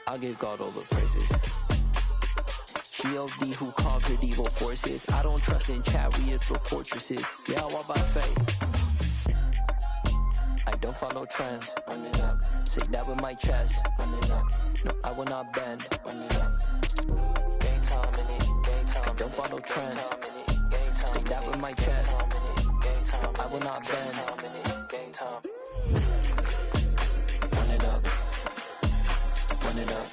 I give God all the praises. G.O.D. who conquered evil forces. I don't trust in chariots or fortresses. Yeah, I walk by faith. I don't follow trends. Run it up. Say that with my chest. Run it up. No, I will not bend. Run it up. Game time in it. Game time. I don't follow trends. Say that with my chest. No, I will not bend. Game time. Run it up. Run it up.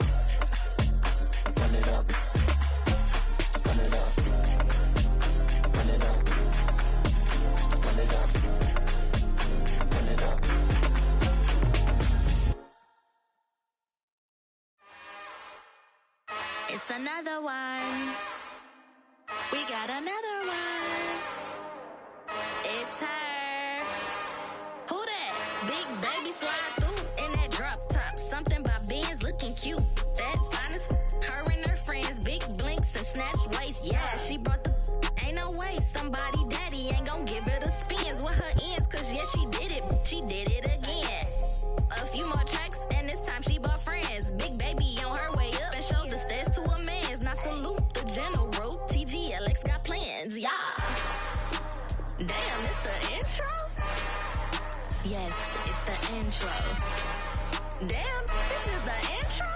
Run it up. Run it up. Run it up. Run it up. Run it up. It's another one. We got another one. It's her. Who that? Big baby slide through in that drop top. Something by Benz looking cute. That finest. Her and her friends. Big blinks and snatch waist. Yeah, she brought the. Ain't no way. Somebody daddy ain't gon' give her the spins with her ends. Cause yeah, she did it. She did it again. A few more tracks and this time she bought friends. Big baby on her way up and showed the stairs to a man's. Now salute the general. TGLX got plans, yeah. Damn, it's the intro? Yes, it's the intro. Damn, this is the intro?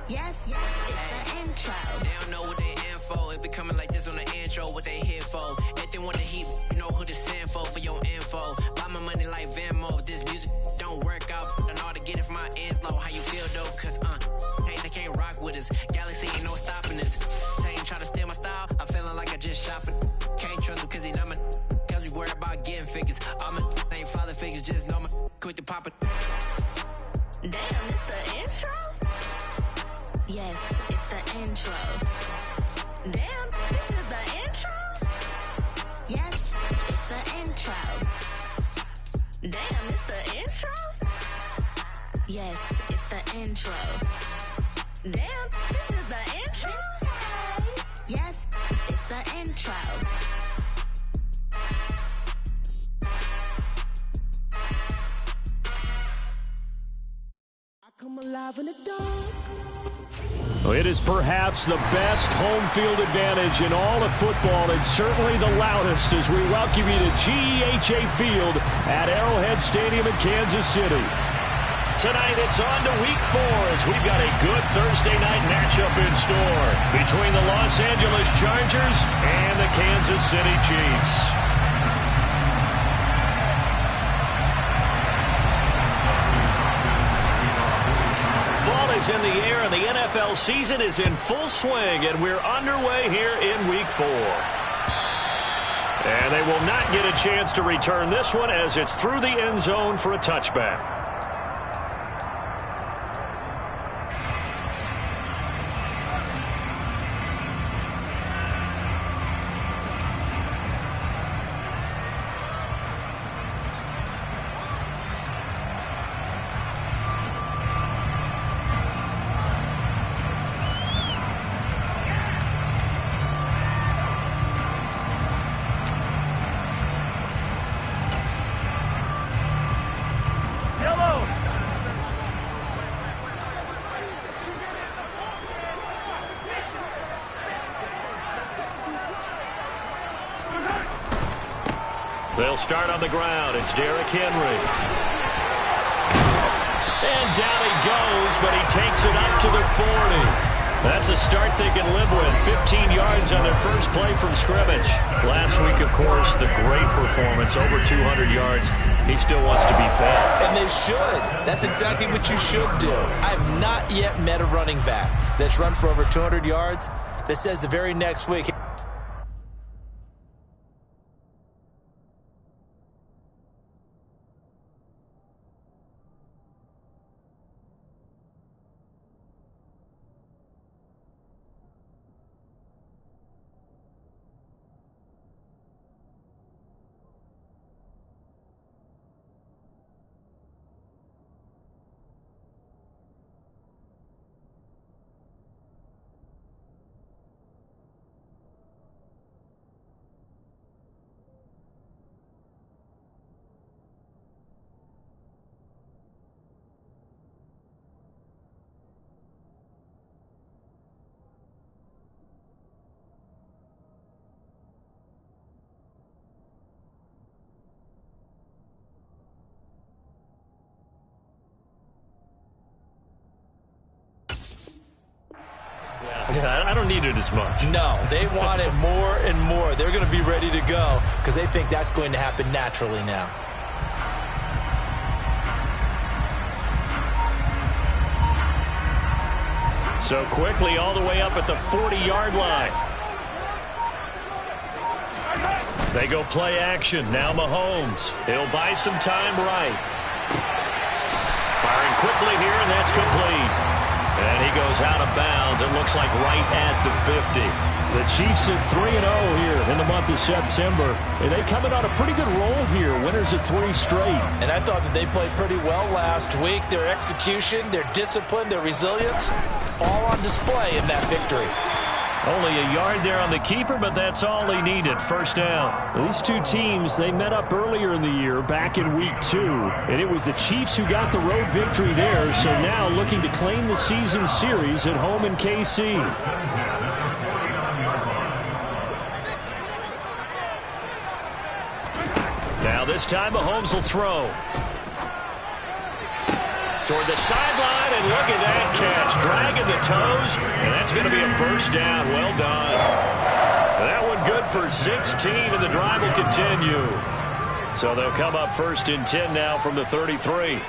Yes, it's the intro. They don't know what they in for. If it coming like this on the intro, what they here for? If they want the heat, you know who to send for your info. Buy my money like Venmo. This music don't work out. I know how to get it from my ends low. How you feel though? Cause, hey, they can't rock with us. Galaxy ain't no stopping this. Try to steal my style, I'm feeling like I just shopping. Can't trust him cause he not my cause we worried about getting figures. All my ain't father figures, just know my quick to pop it. Damn, it's the intro? Yes, it's the intro. Damn, this is the intro? Yes, it's the intro. Damn, it's the intro? Yes, it's the intro. Damn, this is the intro? Yes, it's the intro. I come alive in the dark. It is perhaps the best home field advantage in all of football. It's certainly the loudest as we welcome you to GEHA Field at Arrowhead Stadium in Kansas City. Tonight, it's on to Week 4 as we've got a good Thursday night matchup in store between the Los Angeles Chargers and the Kansas City Chiefs. Fall is in the air and the NFL season is in full swing, and we're underway here in Week 4. And they will not get a chance to return this one as it's through the end zone for a touchback. They'll start on the ground. It's Derrick Henry. And down he goes, but he takes it up to the 40. That's a start they can live with. 15 yards on their first play from scrimmage. Last week, of course, the great performance, over 200 yards. He still wants to be fed. And they should. That's exactly what you should do. I have not yet met a running back that's run for over 200 yards that says the very next week, Yeah, I don't need it as much. No, they want it more and more. They're going to be ready to go because they think that's going to happen naturally now. So quickly all the way up at the 40-yard line. They go play action. Now Mahomes. He'll buy some time right. Firing quickly here, and that's complete. And he goes out of bounds. It looks like right at the 50. The Chiefs at 3-0 here in the month of September. And they come in on a pretty good roll here. Winners of 3 straight. And I thought that they played pretty well last week. Their execution, their discipline, their resilience, all on display in that victory. Only a yard there on the keeper, but that's all he needed. First down. These two teams, they met up earlier in the year, back in week 2. And it was the Chiefs who got the road victory there. So now looking to claim the season series at home in KC. Now this time Mahomes will throw. Toward the sideline, and look at that catch. Dragging the toes, and that's going to be a first down. Well done. That one good for 16, and the drive will continue. So they'll come up first and 10 now from the 33.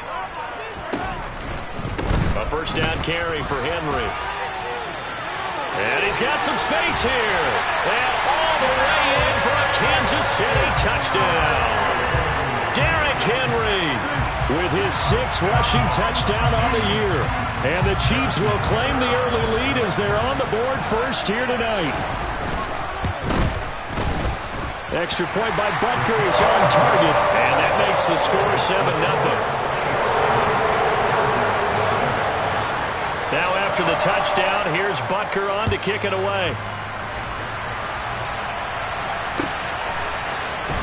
A first down carry for Henry. And he's got some space here. And all the way in for a Kansas City touchdown. Derrick Henry with his 6th rushing touchdown on the year. And the Chiefs will claim the early lead as they're on the board first here tonight. Extra point by Butker is on target. And that makes the score 7-0. Now after the touchdown, here's Butker on to kick it away.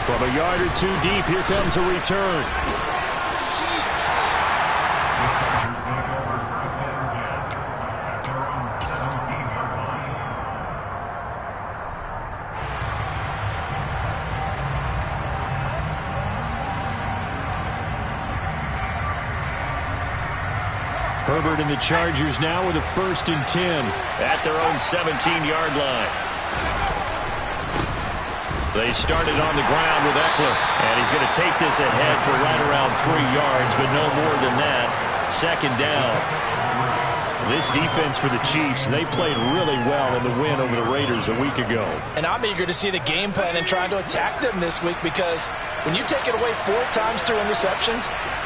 From a yard or 2 deep, here comes a return. Herbert and the Chargers now with a first and 10 at their own 17-yard line. They started on the ground with Eckler, and he's going to take this ahead for right around 3 yards, but no more than that. Second down. This defense for the Chiefs, they played really well in the win over the Raiders a week ago. And I'm eager to see the game plan and trying to attack them this week, because when you take it away 4 times through interceptions,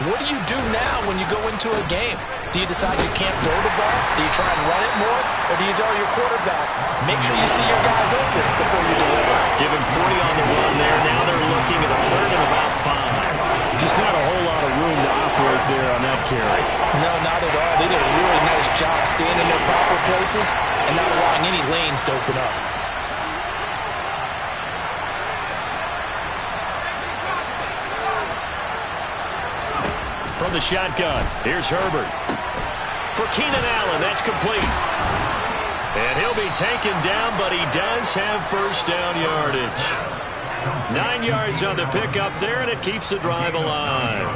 what do you do now when you go into a game? Do you decide you can't throw the ball? Do you try and run it more? Or do you tell your quarterback, make sure you see your guys open before you deliver? Give him 40 on the run there. Now they're looking at a 3rd and about 5. Just not a whole lot of room to operate there on that carry. No, not at all. They did a really nice job staying in their proper places and not allowing any lanes to open up. From the shotgun, here's Herbert. For Keenan Allen, that's complete. And he'll be taken down, but he does have first down yardage. 9 yards on the pickup there, and it keeps the drive alive.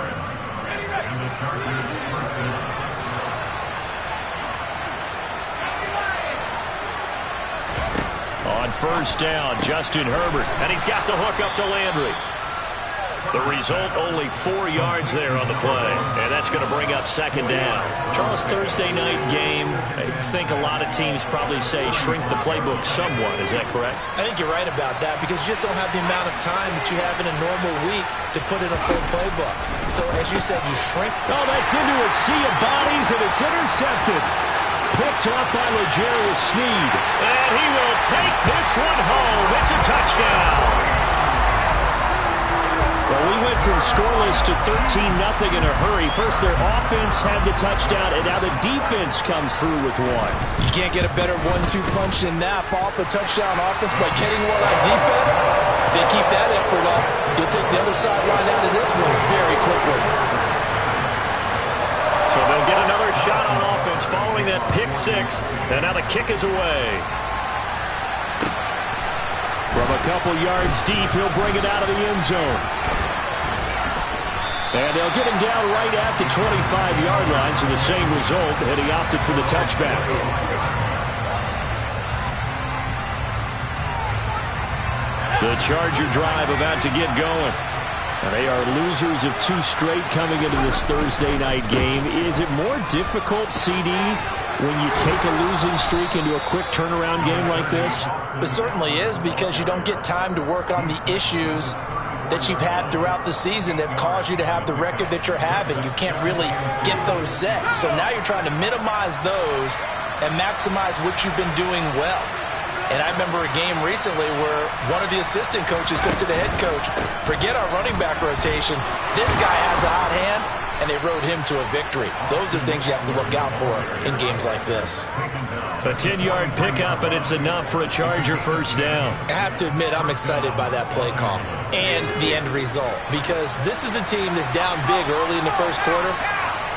On first down, Justin Herbert, and he's got the hook up to Landry. The result, only 4 yards there on the play, and that's going to bring up second down. Charles, Thursday night game, I think a lot of teams probably say shrink the playbook somewhat. Is that correct? I think you're right about that, because you just don't have the amount of time that you have in a normal week to put in a full playbook. So, as you said, you shrink. Oh, that's into a sea of bodies, and it's intercepted. Picked up by L'Jarius Sneed. And he will take this one home. It's a touchdown. Well, we went from scoreless to 13-0 in a hurry. First, their offense had the touchdown, and now the defense comes through with one. You can't get a better 1-2 punch than that. Follow up a touchdown offense by getting one on defense. If they keep that effort up, you'll take the other sideline out of this one very quickly. So they'll get another shot on offense following that pick 6, and now the kick is away. From a couple yards deep, he'll bring it out of the end zone. And they'll get him down right at the 25-yard line, so the same result, and he opted for the touchback. The Charger drive about to get going. They are losers of 2 straight coming into this Thursday night game. Is it more difficult, CD, when you take a losing streak into a quick turnaround game like this? It certainly is, because you don't get time to work on the issues that you've had throughout the season that have caused you to have the record that you're having. You can't really get those set. So now you're trying to minimize those and maximize what you've been doing well. And I remember a game recently where one of the assistant coaches said to the head coach, forget our running back rotation. This guy has a hot hand, and they rode him to a victory. Those are things you have to look out for in games like this. A 10-yard pickup, and it's enough for a Charger first down. I have to admit, I'm excited by that play call and the end result, because this is a team that's down big early in the first quarter,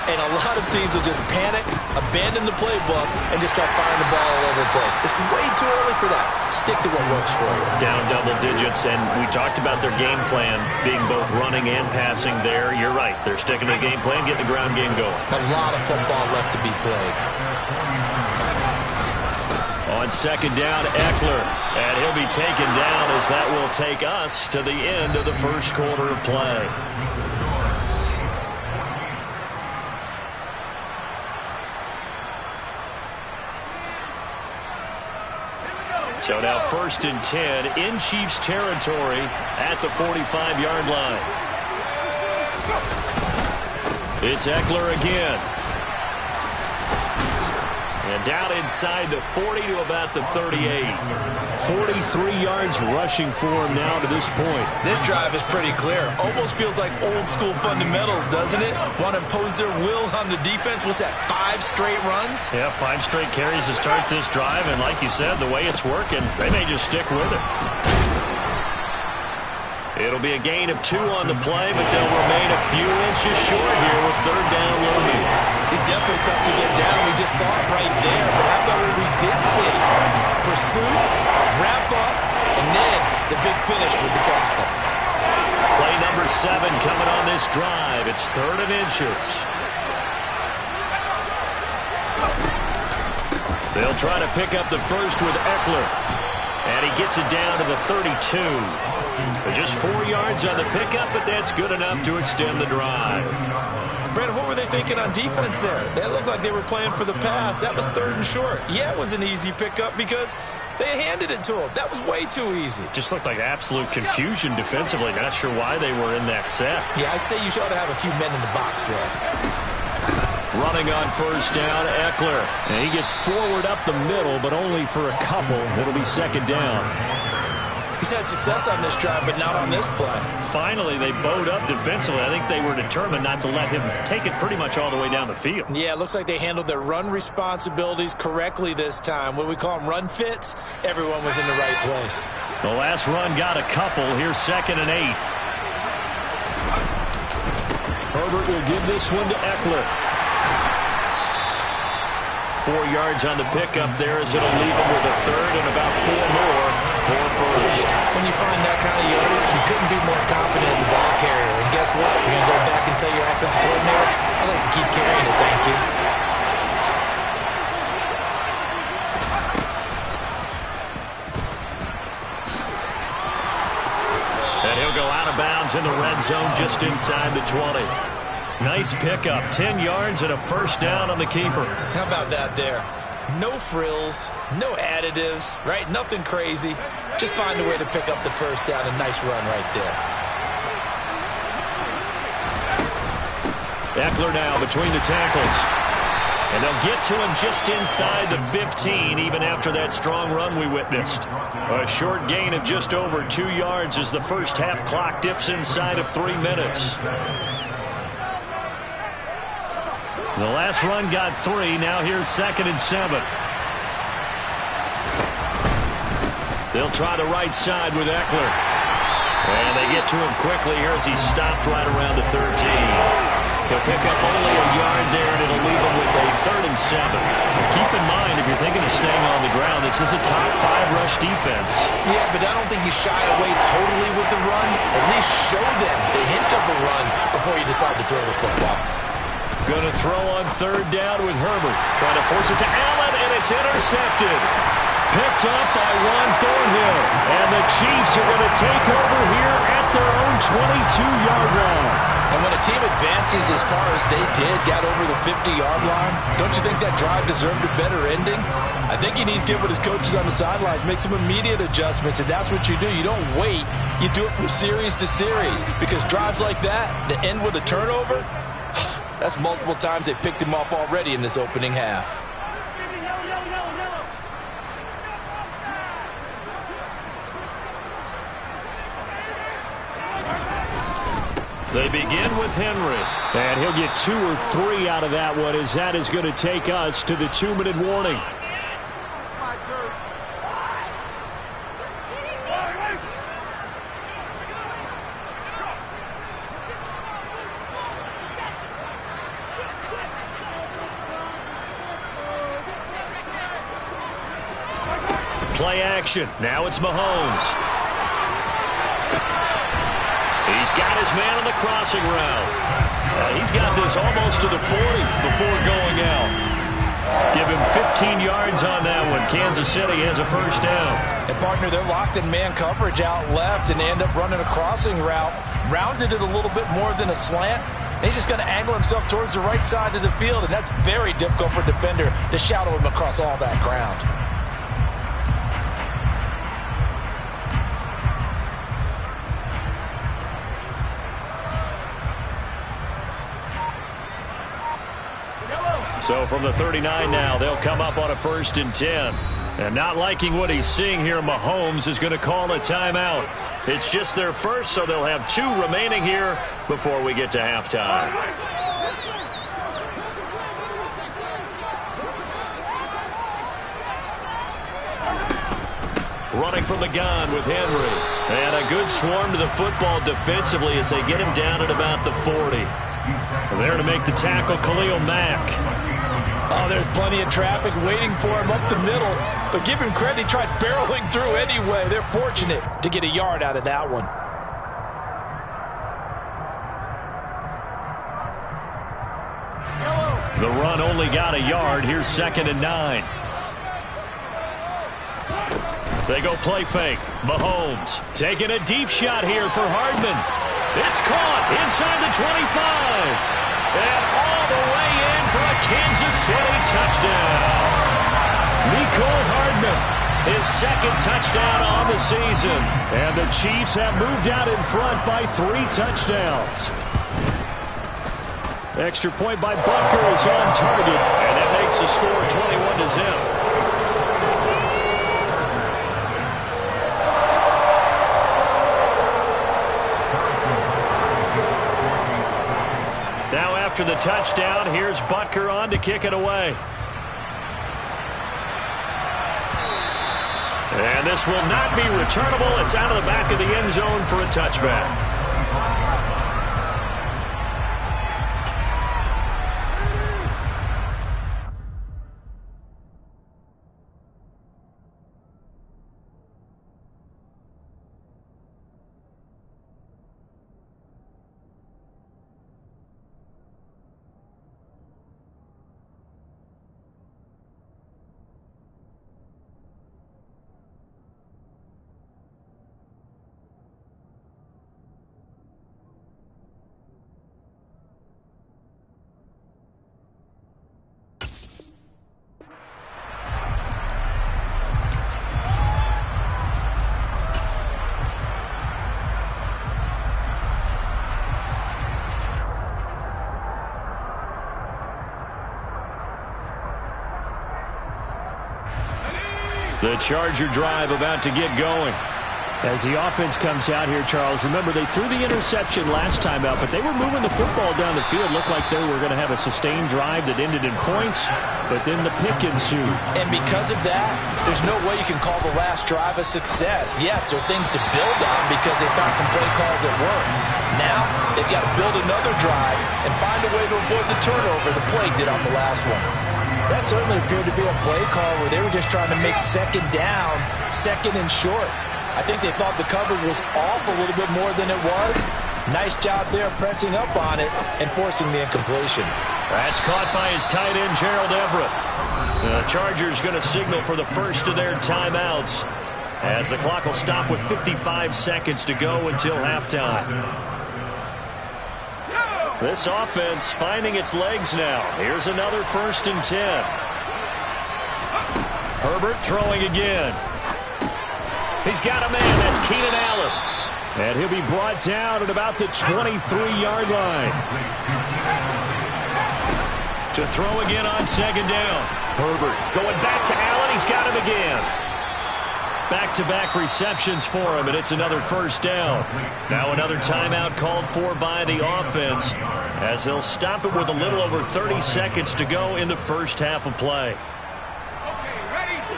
and a lot of teams will just panic, abandon the playbook, and just start firing the ball all over the place. It's way too early for that. Stick to what works for you. Down double digits, and we talked about their game plan being both running and passing there. You're right. They're sticking to the game plan, getting the ground game going. A lot of football left to be played. On second down, Eckler, and he'll be taken down as that will take us to the end of the first quarter of play. So now 1st and 10 in Chiefs territory at the 45-yard line. It's Eckler again. And down inside the 40 to about the 38. 43 yards rushing for him now to this point. This drive is pretty clear. Almost feels like old school fundamentals, doesn't it? Want to impose their will on the defense. What's that, 5 straight runs? Yeah, 5 straight carries to start this drive. And like you said, the way it's working, they may just stick with it. It'll be a gain of 2 on the play, but they'll remain a few inches short here with 3rd down looming. He's definitely tough to get down. We just saw it right there. But how about what we did see? Pursuit, wrap up, and then the big finish with the tackle. Play number 7 coming on this drive. It's 3rd and inches. They'll try to pick up the first with Eckler. And he gets it down to the 32. Just 4 yards on the pickup, but that's good enough to extend the drive. Brandon, what were they thinking on defense there? They looked like they were playing for the pass. That was 3rd and short. Yeah, it was an easy pickup because they handed it to him. That was way too easy. Just looked like absolute confusion defensively. Not sure why they were in that set. Yeah, I'd say you should have a few men in the box there. Running on 1st down, Eckler. And he gets forward up the middle, but only for a couple. It'll be 2nd down. He's had success on this drive, but not on this play. Finally, they bowed up defensively. I think they were determined not to let him take it pretty much all the way down the field. Yeah, it looks like they handled their run responsibilities correctly this time. What we call them run fits, everyone was in the right place. The last run got a couple. Here's 2nd and 8. Herbert will give this one to Eckler. 4 yards on the pickup there as it'll leave him with a 3rd and about 4 more for first. When you find that kind of yardage, you couldn't be more confident as a ball carrier. And guess what? You're going to go back and tell your offensive coordinator, I'd like to keep carrying it, thank you. And he'll go out of bounds in the red zone just inside the 20. Nice pickup, 10 yards and a 1st down on the keeper. How about that there? No frills, no additives, right? Nothing crazy. Just find a way to pick up the 1st down. A nice run right there. Eckler now between the tackles. And they'll get to him just inside the 15, even after that strong run we witnessed. A short gain of just over 2 yards as the first half clock dips inside of 3 minutes. The last run got 3. Now here's 2nd and 7. They'll try the right side with Eckler. And they get to him quickly here as he's stopped right around the 13. He'll pick up only a yard there, and it'll leave him with a 3rd and 7. But keep in mind, if you're thinking of staying on the ground, this is a top 5 rush defense. Yeah, but I don't think you shy away totally with the run. At least show them the hint of a run before you decide to throw the football. Going to throw on 3rd down with Herbert. Trying to force it to Allen, and it's intercepted. picked up by Juan Thornhill. And the Chiefs are going to take over here at their own 22-yard line. And when a team advances as far as they did, got over the 50-yard line, don't you think that drive deserved a better ending? I think he needs to get with his coaches on the sidelines, make some immediate adjustments, and that's what you do. You don't wait. You do it from series to series, because drives like that end with a turnover, that's multiple times they picked him off already in this opening half. They begin with Henry, and he'll get 2 or 3 out of that one, as that is going to take us to the 2-minute warning. Play action. Now it's Mahomes. He's got his man on the crossing route. He's got this almost to the 40 before going out. Give him 15 yards on that one. Kansas City has a first down. And, partner, they're locked in man coverage out left, and they end up running a crossing route. Rounded it a little bit more than a slant. He's just going to angle himself towards the right side of the field, and that's very difficult for a defender to shadow him across all that ground. So from the 39 now, they'll come up on a 1st and 10. And not liking what he's seeing here, Mahomes is going to call a timeout. It's just their first, so they'll have 2 remaining here before we get to halftime. Running from the gun with Henry. And a good swarm to the football defensively as they get him down at about the 40. There to make the tackle, Khalil Mack. Oh, there's plenty of traffic waiting for him up the middle. But give him credit, he tried barreling through anyway. They're fortunate to get a yard out of that one. The run only got a yard. Here's 2nd and 9. They go play fake. Mahomes taking a deep shot here for Hardman. It's caught inside the 25. And all the way in for a Kansas City touchdown. Mecole Hardman, his 2nd touchdown on the season. And the Chiefs have moved out in front by 3 touchdowns. Extra point by Butker is on target, and that makes the score 21-0. Now after the touchdown, here's Butker on to kick it away. And this will not be returnable. It's out of the back of the end zone for a touchback. The Charger drive about to get going. As the offense comes out here, Charles, remember they threw the interception last time out, but they were moving the football down the field. Looked like they were going to have a sustained drive that ended in points, but then the pick ensued. And because of that, there's no way you can call the last drive a success. Yes, there are things to build on because they found some play calls that work. Now, they've got to build another drive and find a way to avoid the turnover the play did on the last one. That certainly appeared to be a play call where they were just trying to make 2nd down, 2nd and short. I think they thought the coverage was off a little bit more than it was. Nice job there pressing up on it and forcing the incompletion. That's caught by his tight end, Gerald Everett. The Chargers going to signal for the first of their timeouts, as the clock will stop with 55 seconds to go until halftime. This offense finding its legs now. Here's another 1st and 10. Herbert throwing again. He's got a man. That's Keenan Allen. And he'll be brought down at about the 23-yard line. To throw again on 2nd down. Herbert going back to Allen. He's got him again. Back-to-back receptions for him, and it's another 1st down. Now another timeout called for by the offense, as they'll stop it with a little over 30 seconds to go in the first half of play.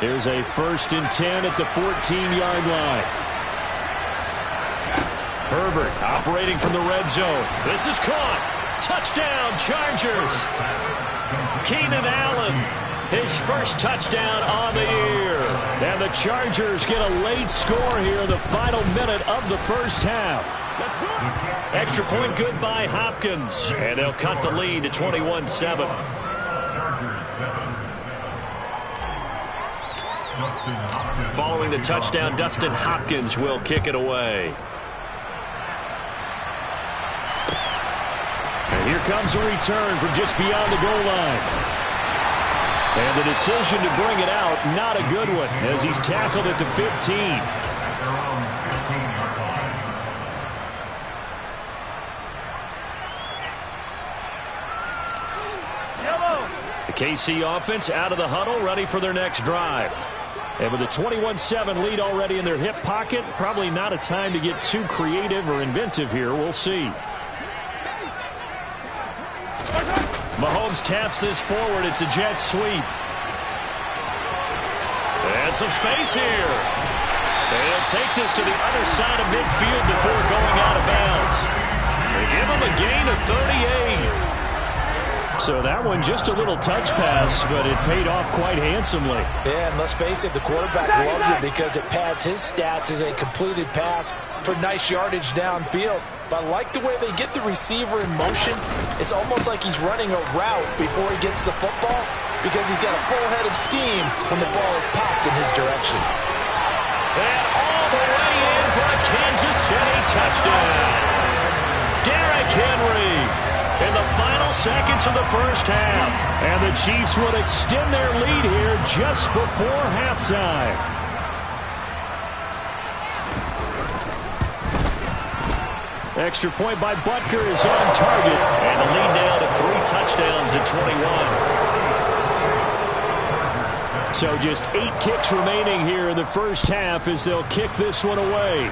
Here's a 1st and 10 at the 14-yard line. Herbert operating from the red zone. This is caught. Touchdown, Chargers. Keenan Allen, his first touchdown on the year. And the Chargers get a late score here in the final minute of the first half. Extra point good by Hopkins. And they'll cut the lead to 21-7. Following the touchdown, Dustin Hopkins will kick it away. And here comes a return from just beyond the goal line. And the decision to bring it out, not a good one, as he's tackled at the 15. The KC offense out of the huddle, ready for their next drive. And with a 21-7 lead already in their hip pocket, probably not a time to get too creative or inventive here. We'll see. Mahomes taps this forward. It's a jet sweep. And some space here. They'll take this to the other side of midfield before going out of bounds. They give him a gain of 38. So that one just a little touch pass, but it paid off quite handsomely. Yeah, and let's face it, the quarterback loves it because it pads his stats as a completed pass for nice yardage downfield. But I like the way they get the receiver in motion. It's almost like he's running a route before he gets the football because he's got a full head of steam when the ball is popped in his direction. And all the way in for a Kansas City touchdown. Derrick Henry in the final seconds of the first half. And the Chiefs will extend their lead here just before halftime. Extra point by Butker is on target. And the lead now to 3 touchdowns at 21. So just 8 ticks remaining here in the first half as they'll kick this one away.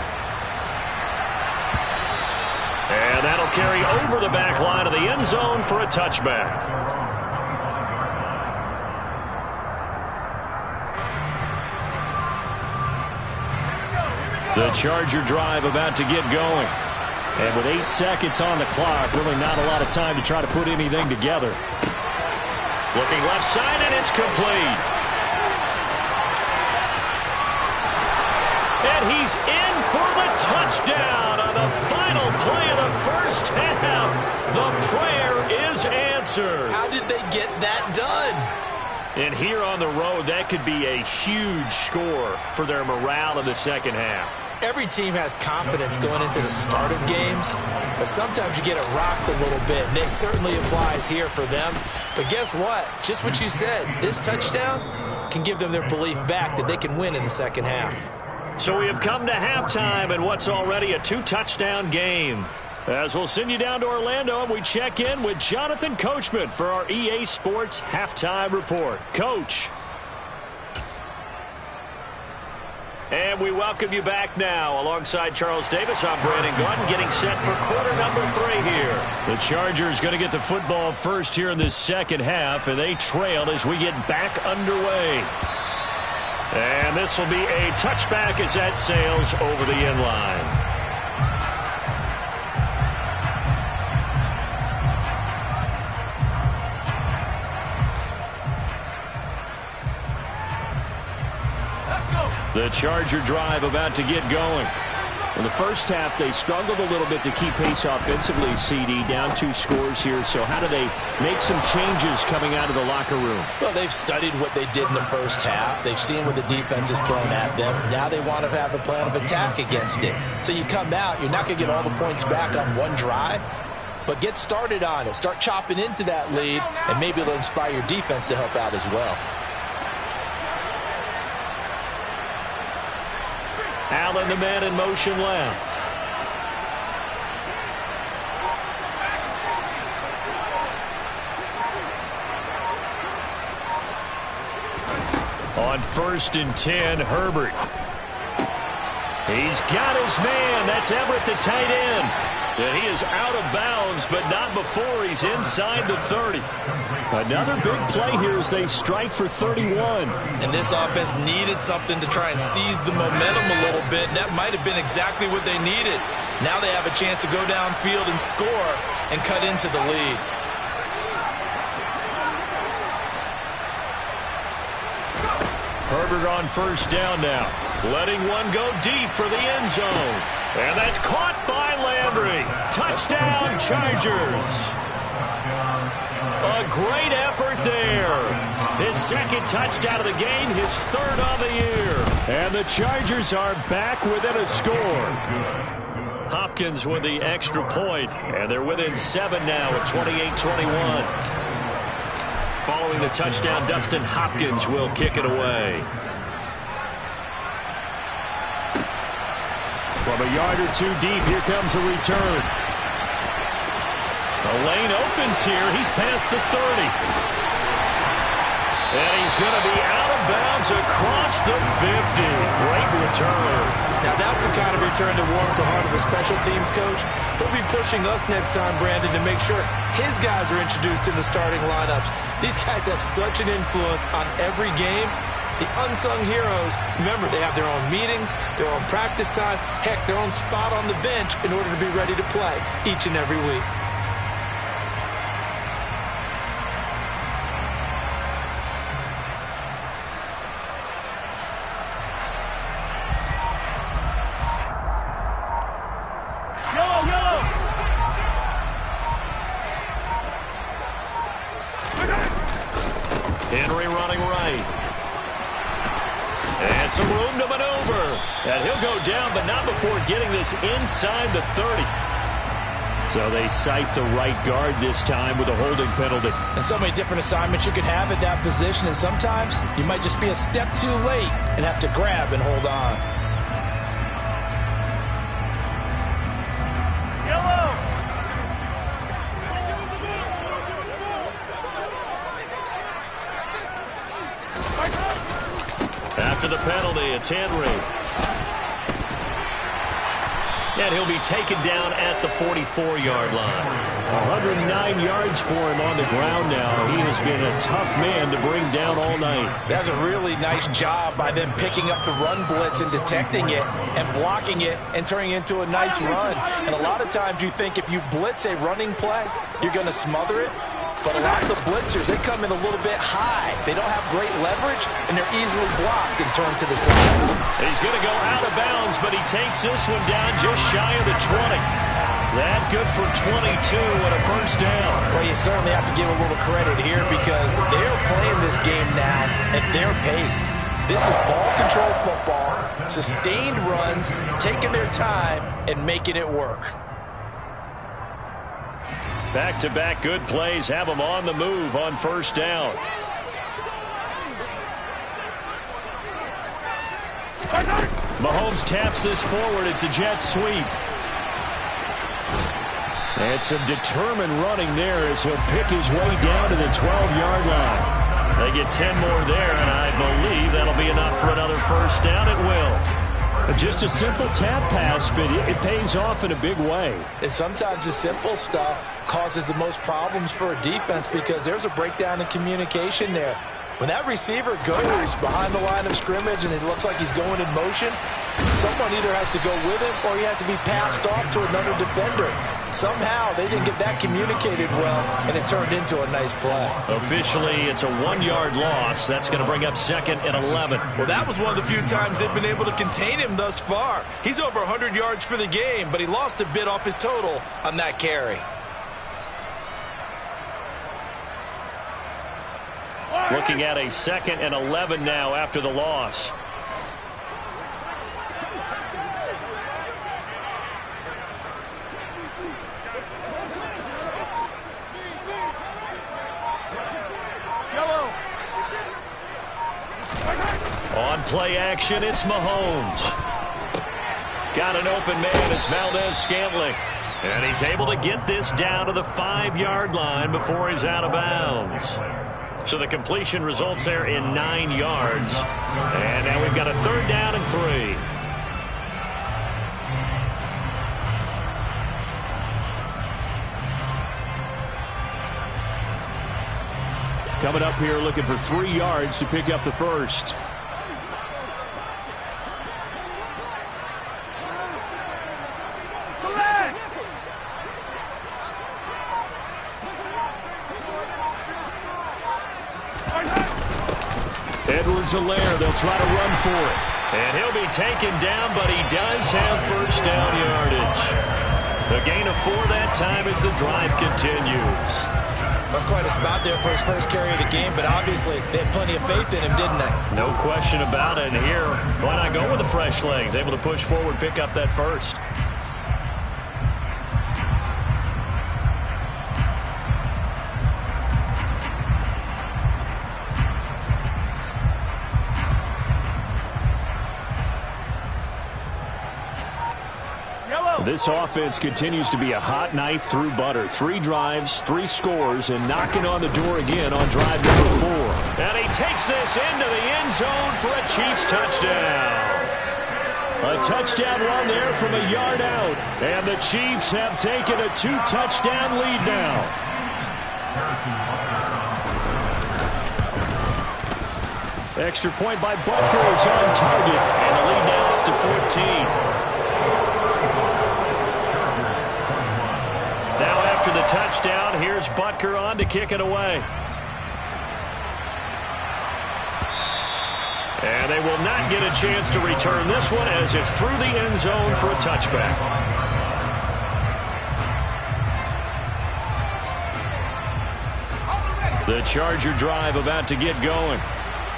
And that'll carry over the back line of the end zone for a touchback. The Charger drive about to get going. And with 8 seconds on the clock, really not a lot of time to try to put anything together. Looking left side, and it's complete. And he's in for the touchdown on the final play of the first half. The prayer is answered. How did they get that done? And here on the road, that could be a huge score for their morale in the second half. Every team has confidence going into the start of games, but sometimes you get it rocked a little bit, and it certainly applies here for them. But guess what? Just what you said, this touchdown can give them their belief back that they can win in the second half. So we have come to halftime in what's already a 2-touchdown game. As we'll send you down to Orlando, and we check in with Jonathan Coachman for our EA Sports Halftime Report. Coach. And we welcome you back now. Alongside Charles Davis, I'm Brandon Gordon, getting set for quarter number 3 here. The Chargers going to get the football first here in this second half, and they trail as we get back underway. And this will be a touchback as that sails over the end line. The Charger drive about to get going. In the first half, they struggled a little bit to keep pace offensively, CD, down 2 scores here. So how do they make some changes coming out of the locker room? Well, they've studied what they did in the first half. They've seen what the defense has thrown at them. Now they want to have a plan of attack against it. So you come out, you're not going to get all the points back on one drive, but get started on it. Start chopping into that lead, and maybe it'll inspire your defense to help out as well. Allen, the man in motion left. On 1st and 10, Herbert. He's got his man. That's Everett, the tight end. And he is out of bounds, but not before he's inside the 30. Another big play here as they strike for 31. And this offense needed something to try and seize the momentum a little bit. And that might have been exactly what they needed. Now they have a chance to go downfield and score and cut into the lead. Herbert on 1st down now. Letting one go deep for the end zone. And that's caught by Landry. Touchdown, Chargers. A great effort there. His 2nd touchdown of the game, his 3rd on the year. And the Chargers are back within a score. Hopkins with the extra point, and they're within 7 now at 28-21. Following the touchdown, Dustin Hopkins will kick it away. From a yard or 2 deep, here comes a return. The lane opens here. He's past the 30. And he's going to be out of bounds across the 50. Great return. Now that's the kind of return that warms the heart of a special teams coach. He'll be pushing us next time, Brandon, to make sure his guys are introduced in the starting lineups. These guys have such an influence on every game. The unsung heroes, remember, they have their own meetings, their own practice time, heck, their own spot on the bench in order to be ready to play each and every week. Henry running right. And some room to maneuver. And he'll go down, but not before getting this inside the 30. So they cite the right guard this time with a holding penalty. And so many different assignments you could have at that position, and sometimes you might just be a step too late and have to grab and hold on. After the penalty, it's Henry. And he'll be taken down at the 44-yard line. 109 yards for him on the ground now. He has been a tough man to bring down all night. That's a really nice job by them picking up the run blitz and detecting it and blocking it and turning it into a nice run. And a lot of times you think if you blitz a running play, you're going to smother it. But a lot of the blitzers, they come in a little bit high. They don't have great leverage, and they're easily blocked and turned to the side. He's going to go out of bounds, but he takes this one down just shy of the 20. That good for 22 and a 1st down. Well, you certainly have to give a little credit here because they're playing this game now at their pace. This is ball control football, sustained runs, taking their time, and making it work. Back-to-back good plays have them on the move on 1st down. Mahomes taps this forward. It's a jet sweep. And some determined running there as he'll pick his way down to the 12-yard line. They get 10 more there, and I believe that'll be enough for another 1st down. It will. Just a simple tap pass, but it pays off in a big way. And sometimes the simple stuff causes the most problems for a defense because there's a breakdown in communication there. When that receiver goes behind the line of scrimmage and it looks like he's going in motion, someone either has to go with him or he has to be passed off to another defender. somehow they didn't get that communicated well, and it turned into a nice play. Officially, it's a 1-yard loss. That's going to bring up 2nd and 11. Well, that was one of the few times they've been able to contain him thus far. He's over 100 yards for the game, but he lost a bit off his total on that carry. Looking at a 2nd and 11 now after the loss. On play action, it's Mahomes. Got an open man, it's Valdez-Scantling. And he's able to get this down to the 5-yard line before he's out of bounds. So the completion results there in 9 yards. And now we've got a 3rd down and 3. Coming up here looking for 3 yards to pick up the first. Edwards-Helaire, they'll try to run for it. And he'll be taken down, but he does have first down yardage. A gain of 4 that time as the drive continues. That's quite a spot there for his first carry of the game, but obviously they had plenty of faith in him, didn't they? No question about it. And here, why not go with the fresh legs? Able to push forward, pick up that first. This offense continues to be a hot knife through butter. 3 drives, 3 scores, and knocking on the door again on drive number 4. And he takes this into the end zone for a Chiefs touchdown. A touchdown run there from a yard out. And the Chiefs have taken a 2-touchdown lead now. Extra point by Butker is on target. And the lead now up to 14. Now after the touchdown, here's Butker on to kick it away. And they will not get a chance to return this one as it's through the end zone for a touchback. The Charger drive about to get going.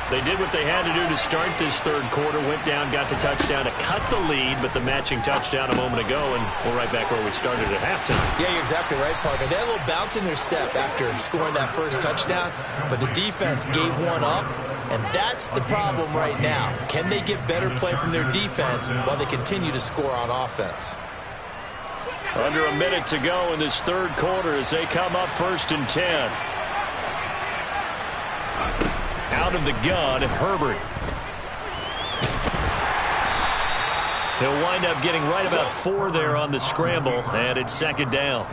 They did what they had to do to start this third quarter. Went down, got the touchdown to cut the lead, but the matching touchdown a moment ago, and we're right back where we started at halftime. Yeah, you're exactly right, partner. They had a little bounce in their step after scoring that first touchdown, but the defense gave one up, and that's the problem right now. Can they get better play from their defense while they continue to score on offense? Under a minute to go in this third quarter as they come up 1st and 10. Out of the gun, Herbert. He'll wind up getting right about 4 there on the scramble, and it's 2nd down.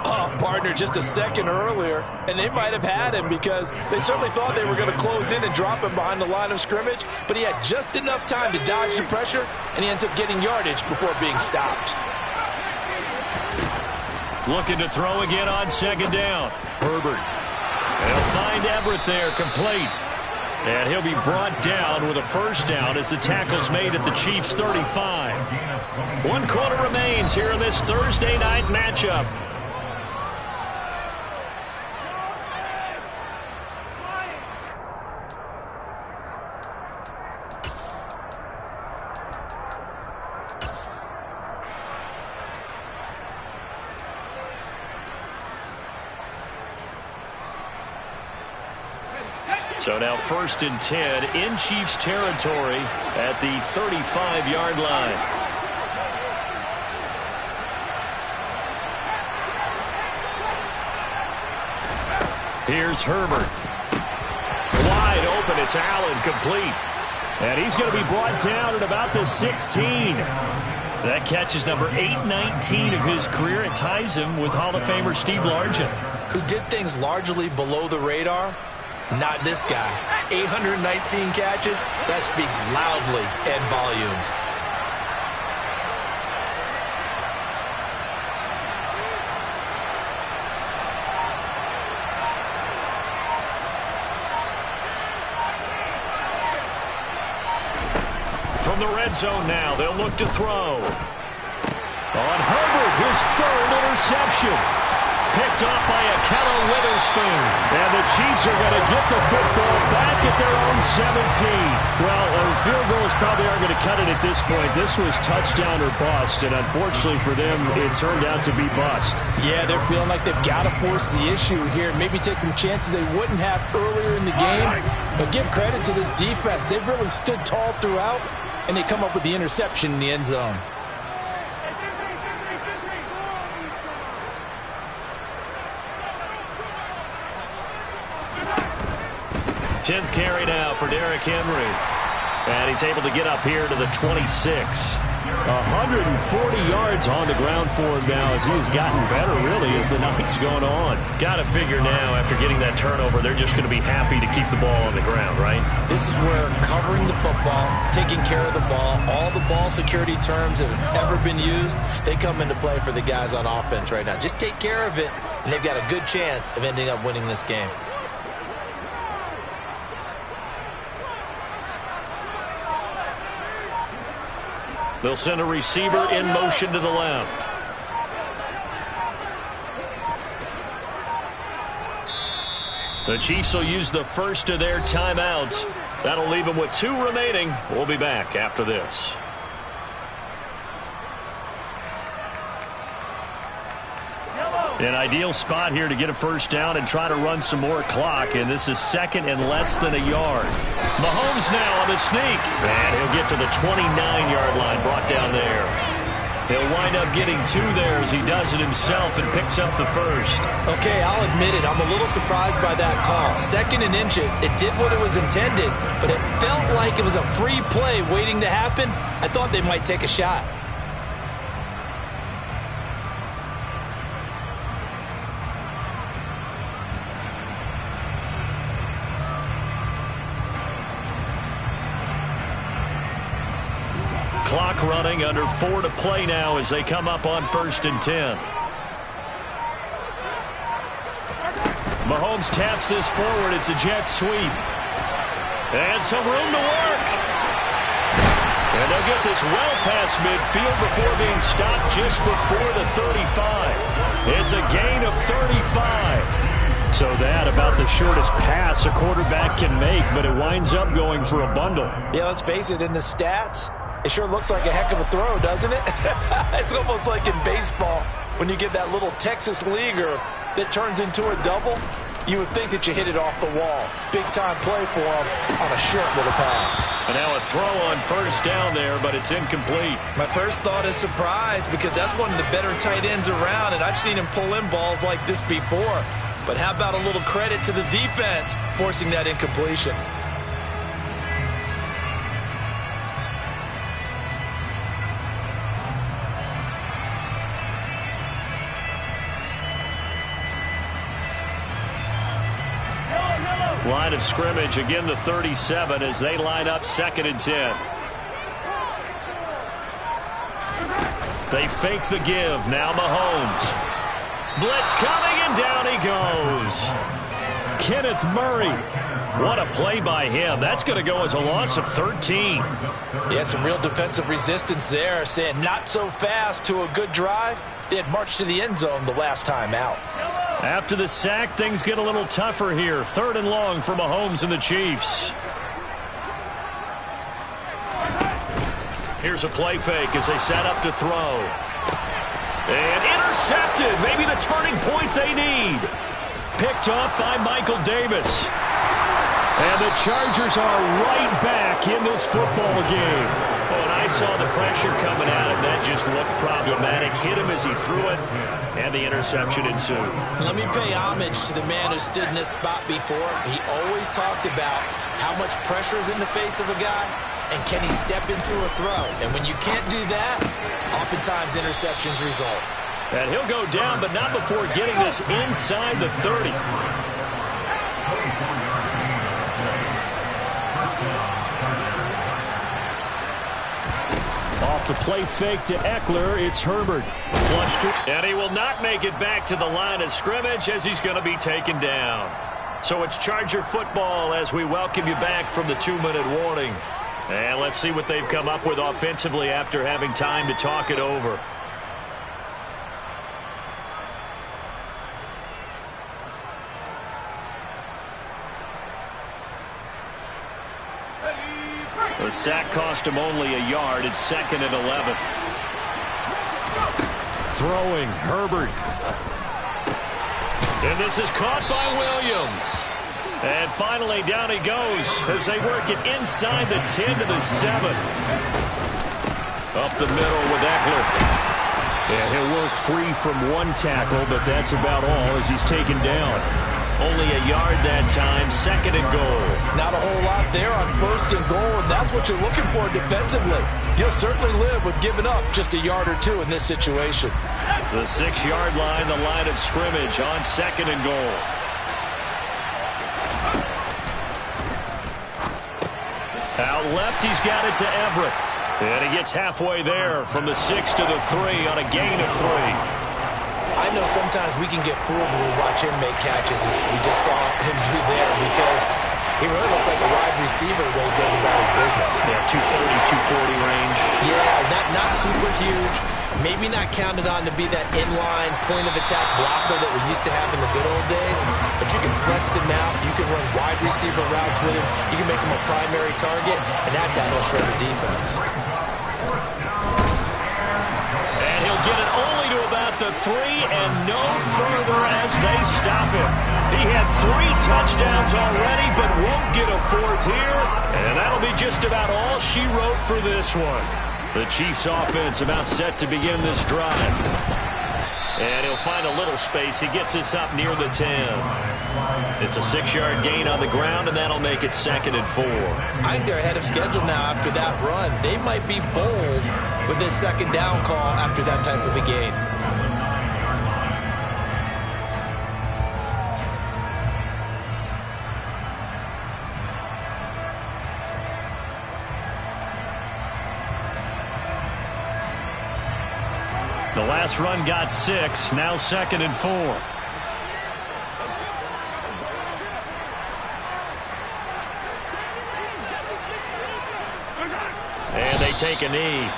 Oh, partner, just a second earlier, and they might have had him because they certainly thought they were going to close in and drop him behind the line of scrimmage, but he had just enough time to dodge the pressure, and he ends up getting yardage before being stopped. Looking to throw again on 2nd down. Herbert. They'll find Everett there, complete. And he'll be brought down with a first down as the tackle's made at the Chiefs' 35. 1 quarter remains here in this Thursday night matchup. So now 1st and 10 in Chiefs territory at the 35-yard line. Here's Herbert. Wide open, it's Allen, complete. And he's going to be brought down at about the 16. That catch is number 819 of his career. It ties him with Hall of Famer Steve Largent, who did things largely below the radar. Not this guy. 819 catches, that speaks loudly in volumes. from the red zone now. They'll look to throw. On Herbert, his third interception. Picked off by Akello Witherspoon. And the Chiefs are going to get the football back at their own 17. Well, field goals probably aren't going to cut it at this point. This was touchdown or bust, and unfortunately for them, it turned out to be bust. Yeah, they're feeling like they've got to force the issue here. Maybe take some chances they wouldn't have earlier in the game. But give credit to this defense. They've really stood tall throughout, and they come up with the interception in the end zone. 10th carry now for Derrick Henry. And he's able to get up here to the 26. 140 yards on the ground for him now as he's gotten better, really, as the night's going on. Got to figure now, after getting that turnover, they're just going to be happy to keep the ball on the ground, right? This is where covering the football, taking care of the ball, all the ball security terms that have ever been used, they come into play for the guys on offense right now. Just take care of it, and they've got a good chance of ending up winning this game. They'll send a receiver in motion to the left. The Chiefs will use the first of their timeouts. That'll leave them with 2 remaining. We'll be back after this. An ideal spot here to get a first down and try to run some more clock, and this is second and less than a yard. Mahomes now on the sneak, and he'll get to the 29-yard line, brought down there. He'll wind up getting 2 there as he does it himself and picks up the first. Okay, I'll admit it. I'm a little surprised by that call. 2nd and inches. It did what it was intended, but it felt like it was a free play waiting to happen. I thought they might take a shot. Clock running, under 4 to play now as they come up on 1st and 10. Mahomes taps this forward. It's a jet sweep. And some room to work. And they'll get this well past midfield before being stopped just before the 35. It's a gain of 35. So that about the shortest pass a quarterback can make, but it winds up going for a bundle. Yeah, let's face it, in the stats, it sure looks like a heck of a throw, doesn't it? It's almost like in baseball when you get that little Texas leaguer that turns into a double. You would think that you hit it off the wall. Big-time play for him on a short little pass. And now a throw on 1st down there, but it's incomplete. My first thought is surprise because that's one of the better tight ends around, and I've seen him pull in balls like this before. But how about a little credit to the defense forcing that incompletion? Line of scrimmage, again the 37 as they line up 2nd and 10. They fake the give. Now Mahomes. Blitz coming, and down he goes. Kenneth Murray. What a play by him. That's going to go as a loss of 13. Yeah, some real defensive resistance there, saying not so fast to a good drive. They had marched to the end zone the last time out. After the sack, things get a little tougher here. 3rd and long for Mahomes and the Chiefs. Here's a play fake as they set up to throw. And intercepted. Maybe the turning point they need. Picked off by Michael Davis. And the Chargers are right back in this football game. Oh, and I saw the pressure coming at him. That just looked problematic. Hit him as he threw it, and the interception ensued. Let me pay homage to the man who stood in this spot before. He always talked about how much pressure is in the face of a guy, and can he step into a throw. And when you can't do that, oftentimes interceptions result. And he'll go down, but not before getting this inside the 30. Off the play fake to Eckler, it's Herbert. Flushed it, and he will not make it back to the line of scrimmage as he's going to be taken down. So it's Charger football as we welcome you back from the 2-minute warning. And let's see what they've come up with offensively after having time to talk it over. The sack cost him only a yard. It's 2nd and 11. Throwing, Herbert. And this is caught by Williams. And finally, down he goes as they work it inside the 10 to the 7. Up the middle with Eckler. And he'll work free from one tackle, but that's about all as he's taken down. Only a yard that time, 2nd and goal. Not a whole lot there on 1st and goal, and that's what you're looking for defensively. You'll certainly live with giving up just a yard or two in this situation. The 6-yard line, the line of scrimmage on 2nd and goal. Out left, he's got it to Everett. And he gets halfway there from the 6 to the 3 on a gain of 3. I know sometimes we can get fooled when we watch him make catches, as we just saw him do there, because he really looks like a wide receiver the way he goes about his business. Yeah, 230, 240 range. Yeah, not super huge. Maybe not counted on to be that inline point-of-attack blocker that we used to have in the good old days, but you can flex him out. You can run wide receiver routes with him. You can make him a primary target, and that's how he'll shred the defense. And he'll get it only to about the 3 and no further as they stop him. He had 3 touchdowns already, but won't get a 4th here, and that'll be just about all she wrote for this one. The Chiefs offense about set to begin this drive. And he'll find a little space. He gets us up near the 10. It's a 6-yard gain on the ground, and that'll make it 2nd and 4. I think they're ahead of schedule now after that run. They might be bold with this 2nd down call after that type of a gain. The last run got 6, now 2nd and 4. And they take a knee.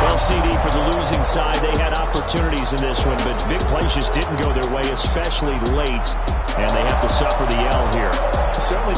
Well, CD, for the losing side, they had opportunities in this one, but big plays just didn't go their way, especially late, and they have to suffer the L here. Certainly.